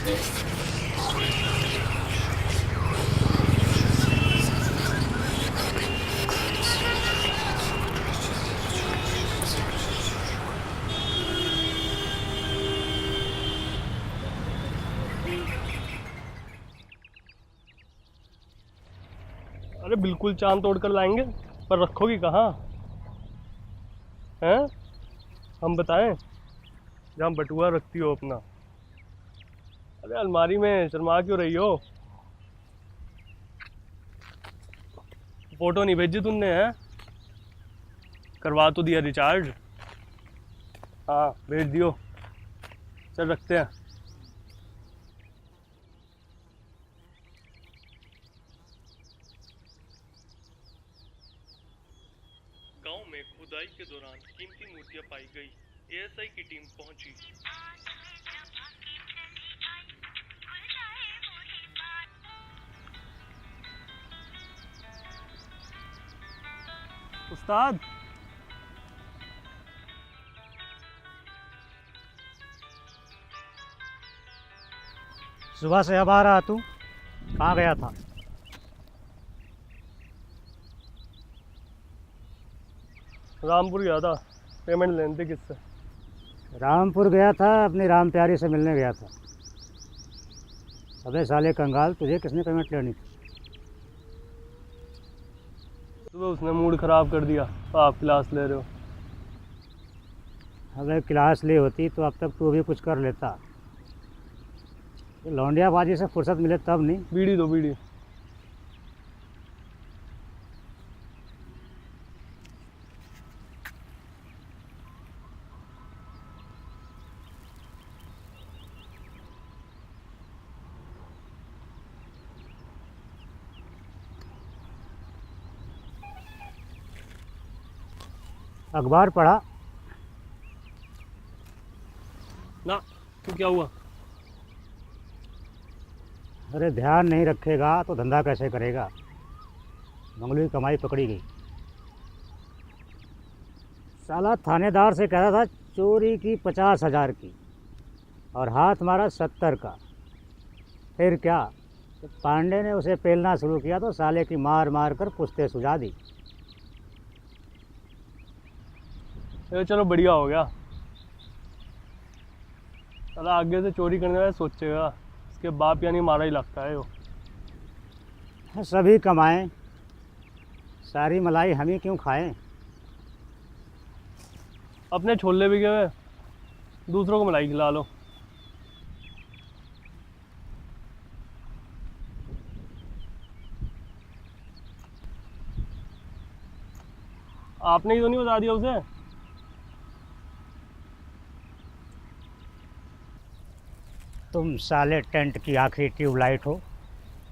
अरे बिल्कुल चांद तोड़ कर लाएंगे, पर रखोगी कहाँ? हैं? हम बताएं? जहाँ बटुआ रखती हो अपना। अरे अलमारी में शर्मा क्यों रही हो? फोटो नहीं भेजी तुमने? है करवा तो दिया रिचार्ज। हाँ भेज दियो। चल रखते हैं। गांव में खुदाई के दौरान कीमती मूर्तियां पाई गई। एएसआई की टीम पहुंची। उस्ताद, सुबह से अब आ रहा तू कहाँ गया था? रामपुर गया था, पेमेंट लेने थे किससे। रामपुर गया था, अपनी राम प्यारी से मिलने गया था। अबे साले कंगाल, तुझे किसने पेमेंट लेनी थी? सुबह उसने मूड खराब कर दिया, तो आप क्लास ले रहे हो। अबे क्लास ली होती तो अब तक तू भी कुछ कर लेता। ये लौंडियाबाजी से फुर्सत मिले तब नहीं। बीड़ी दो बीड़ी। अखबार पढ़ा? ना, तो क्या हुआ? अरे ध्यान नहीं रखेगा तो धंधा कैसे करेगा? मंगलू की कमाई पकड़ी गई। साला थानेदार से कह रहा था चोरी की 50,000 की, और हाथ मारा 70 का। फिर क्या, जब पांडे ने उसे पेलना शुरू किया तो साले की मार मार कर पुश्ते सुझा दी। ये चलो बढ़िया हो गया। साला आगे से चोरी करने वाला सोचेगा इसके बाप यानी मारा ही लगता है वो। सभी कमाएं, सारी मलाई हम ही क्यों खाएं? अपने छोले भी गए, दूसरों को मलाई खिला लो। आपने ही तो नहीं बता दिया उसे। तुम साले टेंट की आखिरी ट्यूबलाइट हो,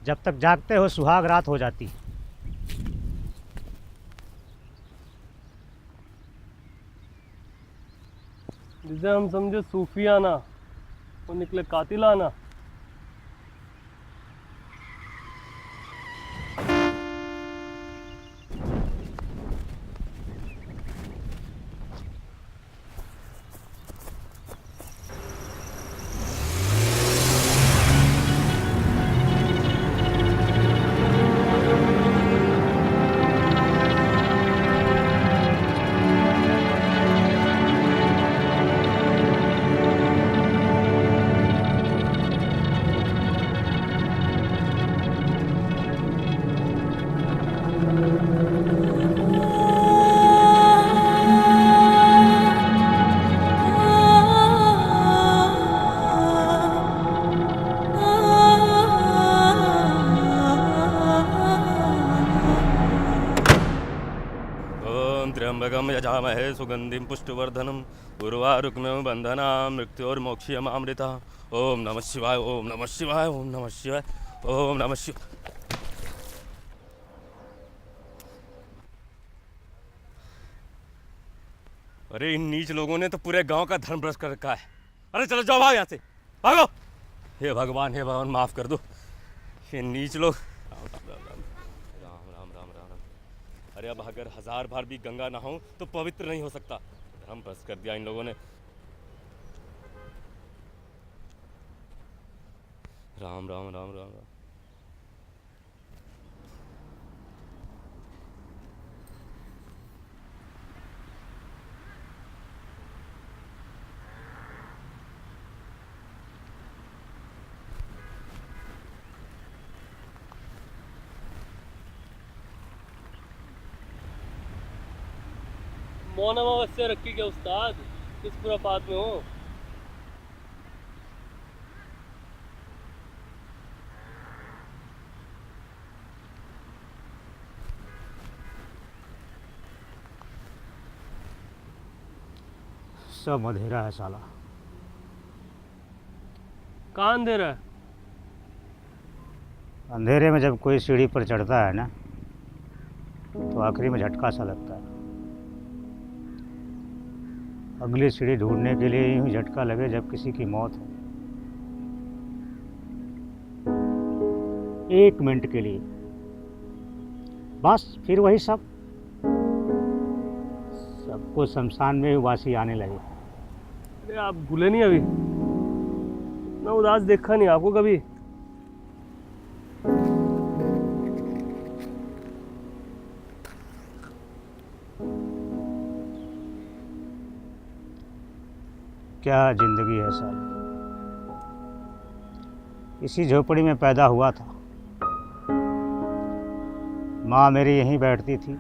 जब तक जागते हो सुहाग रात हो जाती। जिसे हम समझे सूफियाना, वो निकले कातिलाना। त्र्यंबकं यजामहे सुगंधिं पुष्टिवर्धनम् उर्वारुकमिव बन्धनान् मृत्योर्मोक्षयमामृता। ओम नमः शिवाय, ओम नमः शिवाय, ओम नमः शिवाय, ओम नमः शिवाय। अरे इन नीच लोगों ने तो पूरे गांव का धर्म भ्रष्ट कर रखा है। अरे चलो जाओ, भागो यहाँ से, भागो। हे भगवान, हे भगवान, माफ कर दो ये नीच लोग। अरे अब अगर 1000 बार भी गंगा नहाऊं तो पवित्र नहीं हो सकता। धर्म भ्रष्ट कर दिया इन लोगों ने। राम राम राम राम राम। मौन अमावस्या रखी क्या उस्ताद? किस खुराफात में हो? सब अंधेरा है साला। कहाँ अंधेरा है? अंधेरे में जब कोई सीढ़ी पर चढ़ता है ना, तो आखिरी में झटका सा लगता है। अगली सीढ़ी ढूंढने के लिए यूं झटका लगे जब किसी की मौत हो। 1 मिनट के लिए बस, फिर वही सबको शमशान में वासी आने लगे। अरे आप भूले नहीं अभी? मैं उदास देखा नहीं आपको कभी। क्या जिंदगी है साली। इसी झोपड़ी में पैदा हुआ था। माँ मेरी यहीं बैठती थी,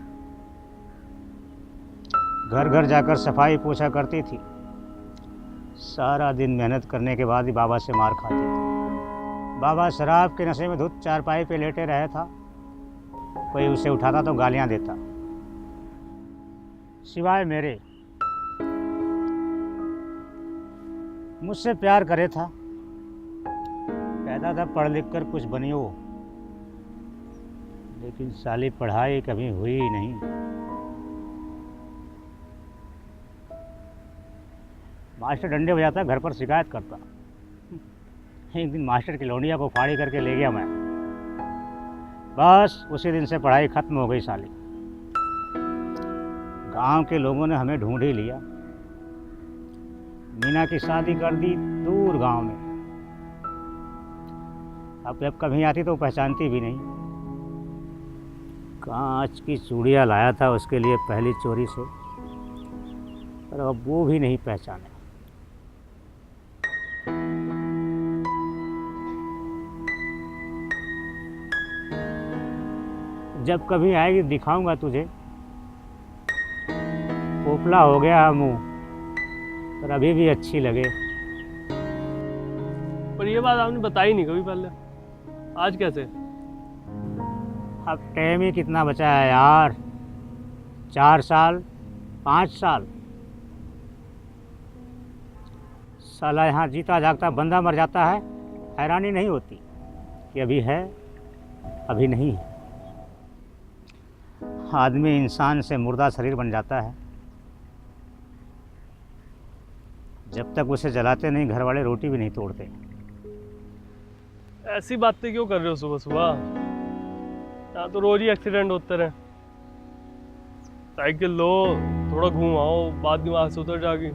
घर घर जाकर सफाई पोछा करती थी। सारा दिन मेहनत करने के बाद ही बाबा से मार खाती थी। बाबा शराब के नशे में धुत चारपाई पे लेटे रहा था। कोई उसे उठाता तो गालियां देता, सिवाय मेरे। मुझसे प्यार करे था, कहता था पढ़ लिख कर कुछ बनियो, लेकिन साली पढ़ाई कभी हुई ही नहीं। मास्टर डंडे बजाता, घर पर शिकायत करता। एक दिन मास्टर की लौंडिया को फाड़ी करके ले गया मैं। बस उसी दिन से पढ़ाई खत्म हो गई साली। गांव के लोगों ने हमें ढूंढ ही लिया। मीना की शादी कर दी दूर गांव में। अब जब कभी आती तो पहचानती भी नहीं। कांच की चूड़ियाँ लाया था उसके लिए पहली चोरी से, पर अब वो भी नहीं पहचाने। जब कभी आएगी दिखाऊंगा तुझे। पोपला हो गया मुंह, पर अभी भी अच्छी लगे। पर ये बात आपने बताई नहीं कभी पहले, आज कैसे? अब टाइम ही कितना बचा है यार, 4 साल 5 साल। साला यहाँ जीता जागता बंदा मर जाता है, हैरानी नहीं होती कि अभी है अभी नहीं है। आदमी इंसान से मुर्दा शरीर बन जाता है। जब तक उसे जलाते नहीं, घर वाले रोटी भी नहीं तोड़ते। ऐसी बातें क्यों कर रहे हो सुबह सुबह? यहाँ तो रोज ही एक्सीडेंट होते रहे। साइकिल लो, थोड़ा घूम आओ, बाद दिमाग से उतर जाएगी।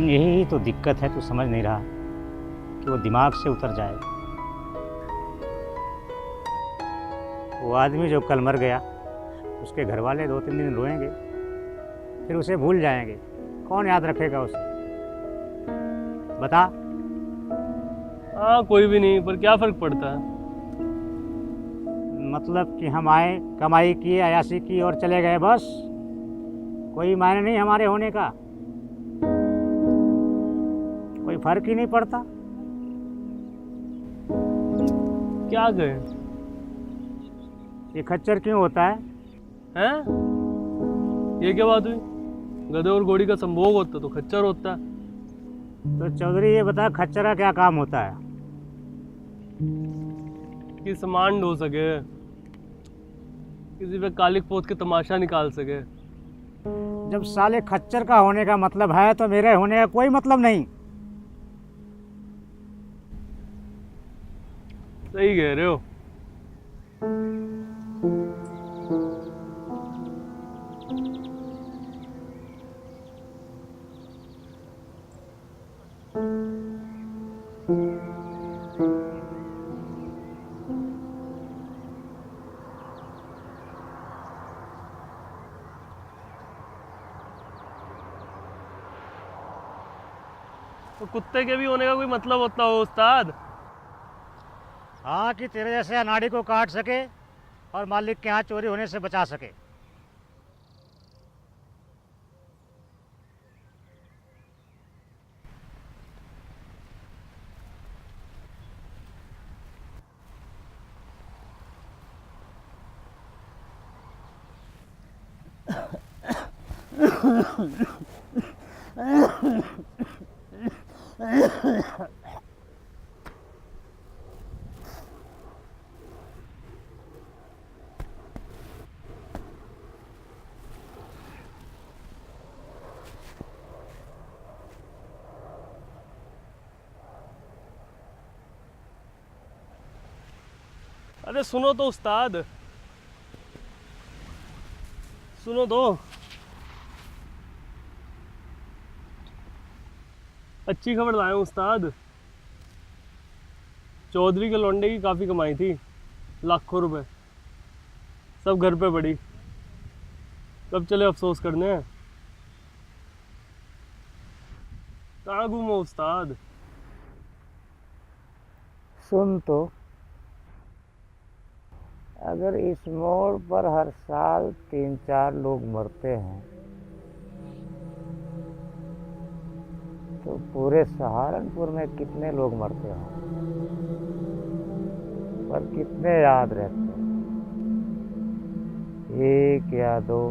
यही तो दिक्कत है, तू समझ नहीं रहा कि वो दिमाग से उतर जाए। वो आदमी जो कल मर गया, उसके घर वाले 2-3 दिन रोएंगे, फिर उसे भूल जाएंगे। कौन याद रखेगा उसे, बता? हाँ कोई भी नहीं, पर क्या फर्क पड़ता है? मतलब कि हम आए, कमाई की, अयाशी की और चले गए, बस। कोई मायने नहीं हमारे होने का, कोई फर्क ही नहीं पड़ता। क्या गए? ये खच्चर क्यों होता है? हैं? ये क्या बात हुई? गधे और घोड़ी का संभोग होता तो खच्चर होता। तो चौधरी ये बता, खच्चर का क्या काम होता है? कि सामान ढो सके, किसी पे कालिक पोत के तमाशा निकाल सके। जब साले खच्चर का होने का मतलब है, तो मेरे होने का कोई मतलब नहीं। सही कह रहे हो। तो कुत्ते के भी होने का कोई मतलब होता हो उस्ताद? हाँ, कि तेरे जैसे अनाड़ी को काट सके और मालिक के यहाँ चोरी होने से बचा सके। अरे सुनो तो उस्ताद, सुनो तो। अच्छी खबर लाए हूं उस्ताद। चौधरी के लौंडे की काफ़ी कमाई थी, लाखों रुपए, सब घर पे पड़ी। कब चले अफसोस करने? कहाँ घूमो उस्ताद? सुन तो, अगर इस मोड़ पर हर साल 3-4 लोग मरते हैं तो पूरे सहारनपुर में कितने लोग मरते हैं, पर कितने याद रहते हैं? 1 या 2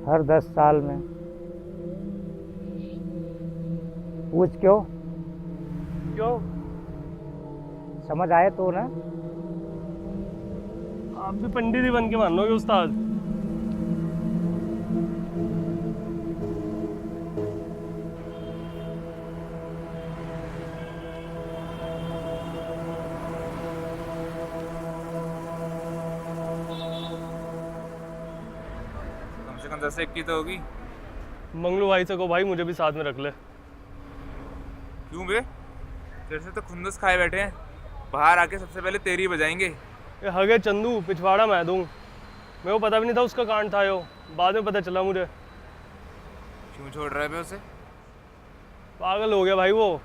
हर 10 साल में। पूछ क्यों? क्यों? समझ आए तो ना? आप भी पंडित ही बन के मानोगे उस्ताद? कम से कम 10 की तो होगी। मंगलू भाई से को भाई मुझे भी साथ में रख ले। क्यों बे? तेरे से तो खुंदस खाए बैठे हैं, बाहर आके सबसे पहले तेरी बजाएंगे। ये हगे चंदू पिछवाड़ा मैं दूँ। मेरे को पता भी नहीं था उसका कांड था यो, बाद में पता चला मुझे। क्यों छोड़ रहा है बे उसे? पागल हो गया भाई वो।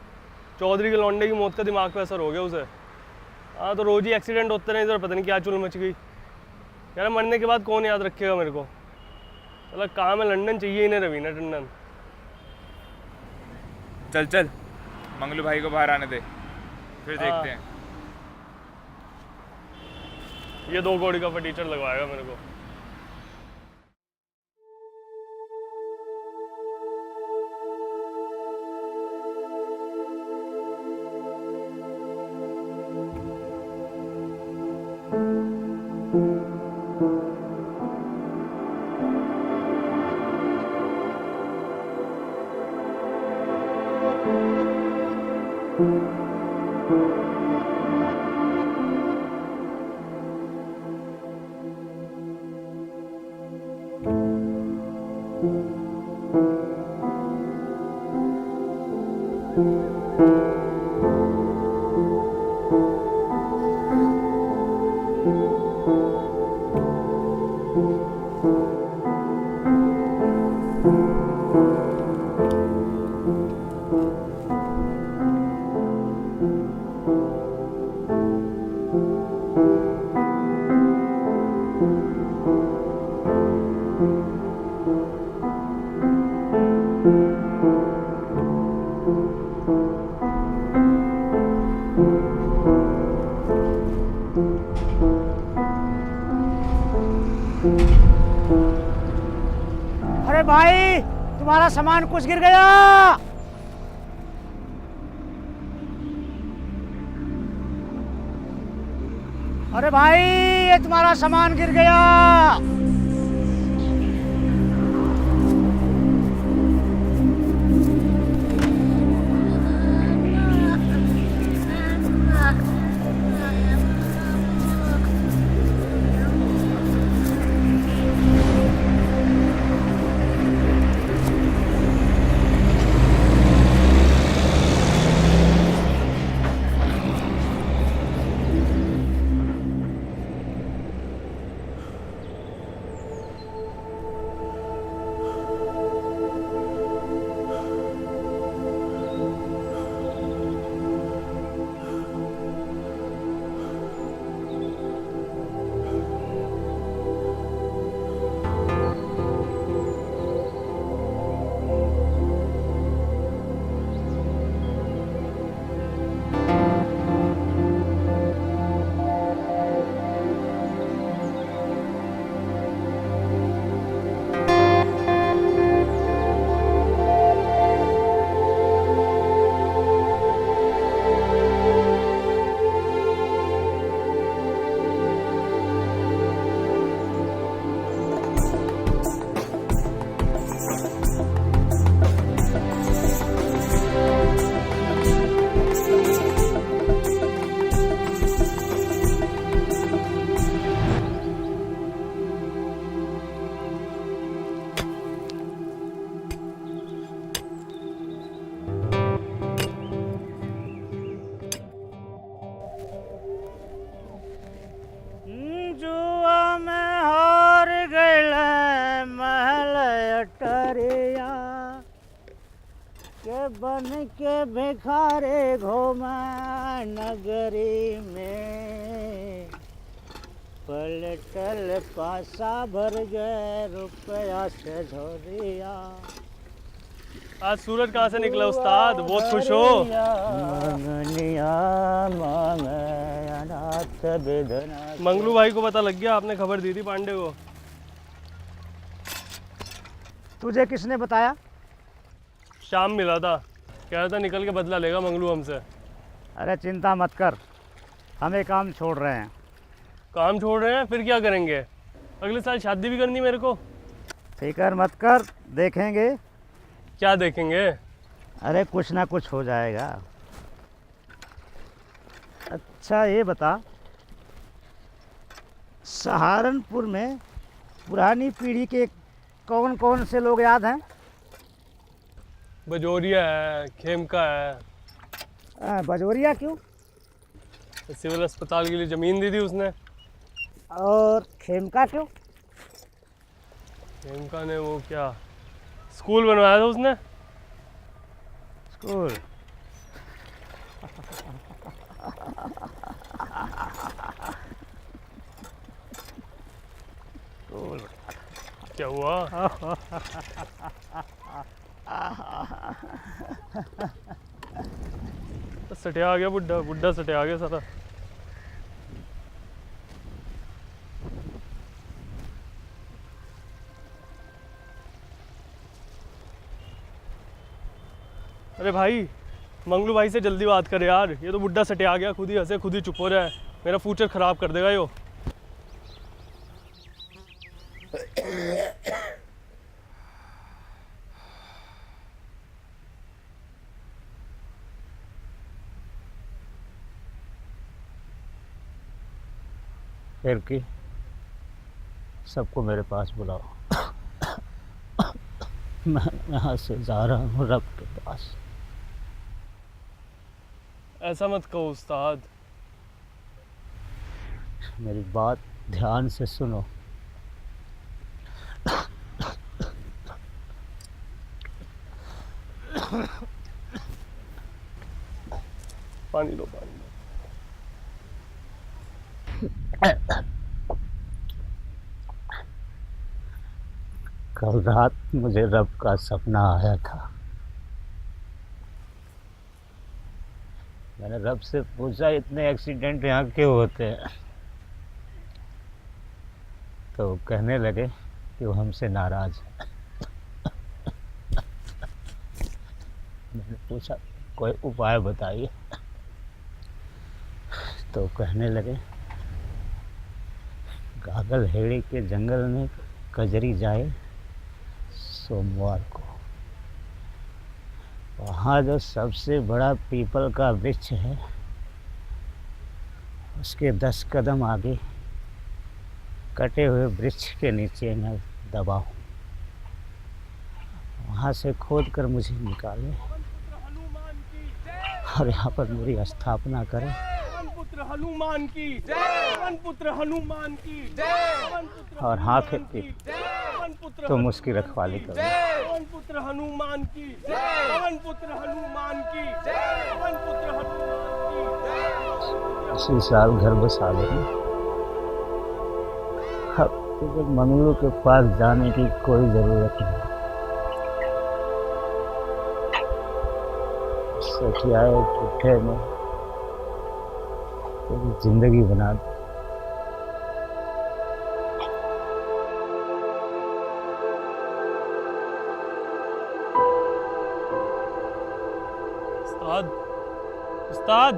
चौधरी के लौंडे की मौत का दिमाग पे असर हो गया उसे। हाँ, तो रोज ही एक्सीडेंट होते रहे इधर, पता नहीं क्या चुल मच गई। यार मरने के बाद कौन याद रखेगा मेरे को? चला काम है लंदन, चाहिए ही नहीं रवीना टंडन। चल चल, मंगलू भाई को बाहर आने दे, फिर देखते हैं। ये 2 कौड़ी का फटीचर लगवाएगा मेरे को। अरे भाई, तुम्हारा सामान कुछ गिर गया। अरे भाई, ये तुम्हारा सामान गिर गया। के बन के भिखारे घूमा नगरी में, पलटल पासा भर गए रुपया से झोरिया। आज सूरज कहाँ से निकला उस्ताद, बहुत खुश हो। मंगनिया मांगे अनाथ बेदना। मंगलू भाई को पता लग गया, आपने खबर दी थी पांडे को। तुझे किसने बताया? शाम मिला था, कह रहा था निकल के बदला लेगा मंगलू हमसे। अरे चिंता मत कर, हमें काम छोड़ रहे हैं। काम छोड़ रहे हैं, फिर क्या करेंगे? अगले साल शादी भी करनी मेरे को। फिकर मत कर, देखेंगे। क्या देखेंगे? अरे कुछ ना कुछ हो जाएगा। अच्छा ये बता, सहारनपुर में पुरानी पीढ़ी के कौन कौन से लोग याद हैं? बजोरिया है, खेमका है। बजोरिया क्यों? सिविल अस्पताल के लिए ज़मीन दी थी उसने। और खेमका क्यों? खेमका ने वो क्या स्कूल बनवाया था उसने। स्कूल? स्कूल क्या हुआ? सटिया आ गया बुड्ढा, बुड्ढा सटिया आ गया सारा। अरे भाई, मंगलू भाई से जल्दी बात कर यार, ये तो बुड्ढा सटिया आ गया, खुद ही हंसे खुद ही चुप हो रहा है। मेरा फ्यूचर खराब कर देगा यो। फिर की सबको मेरे पास बुलाओ। मैं यहाँ से जा रहा हूँ रब के पास। ऐसा मत कहो उस्ताद। मेरी बात ध्यान से सुनो। पानी लो, पानी लो। कल रात मुझे रब का सपना आया था। मैंने रब से पूछा इतने एक्सीडेंट यहाँ क्यों होते हैं, तो कहने लगे कि वो हमसे नाराज है। मैंने पूछा कोई उपाय बताइए, तो कहने लगे गागल हेड़ी के जंगल में कजरी जाए सोमवार को। वहाँ जो सबसे बड़ा पीपल का वृक्ष है उसके 10 कदम आगे कटे हुए वृक्ष के नीचे मैं दबा हूँ। वहाँ से खोद कर मुझे निकाले और यहाँ पर मेरी स्थापना करें। हनुमान की जय, पुत्र हनुमान की जय, और हाथ की तो मुझकी रखवाली करो। पुत्र हनुमान की जय, पुत्र हनुमान की जय, पुत्र हनुमान की जय। इसी साल घर बसा लेंगे। अब तो मंगलू के पास जाने की कोई जरूरत नहीं। सचिया चिट्ठे में तेरी जिंदगी बना दे। उस्ताद, उस्ताद।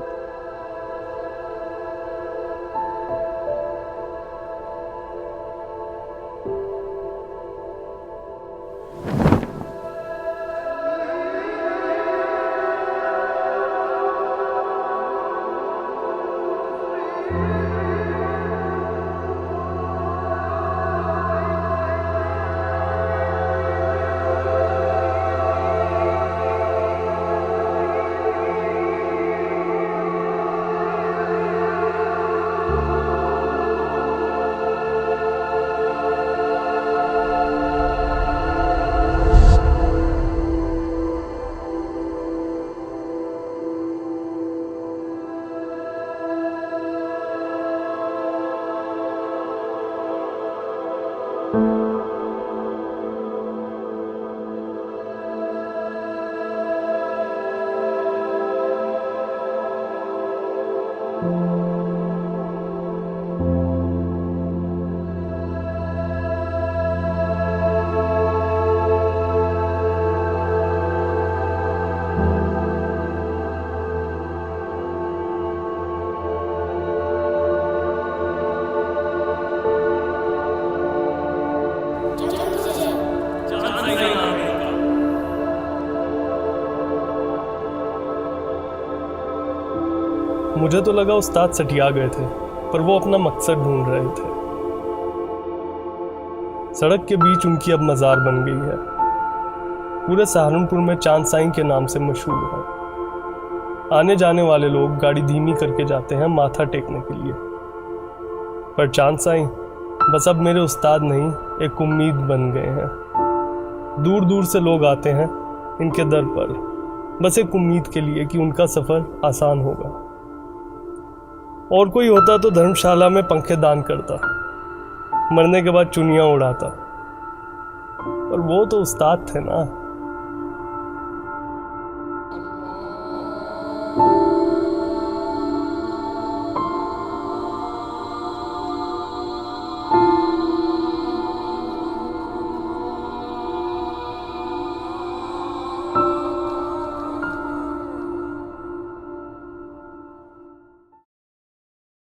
मुझे तो लगा उस्ताद सटिया गए थे, पर वो अपना मकसद ढूंढ रहे थे। सड़क के बीच उनकी अब मज़ार बन गई है। पूरे सहारनपुर में चांद साईं के नाम से मशहूर है। आने जाने वाले लोग गाड़ी धीमी करके जाते हैं माथा टेकने के लिए। पर चांद साईं बस अब मेरे उस्ताद नहीं, एक उम्मीद बन गए हैं। दूर दूर से लोग आते हैं इनके दर पर, बस एक उम्मीद के लिए कि उनका सफ़र आसान होगा। और कोई होता तो धर्मशाला में पंखे दान करता, मरने के बाद चुनियाँ उड़ाता, पर वो तो उस्ताद थे ना।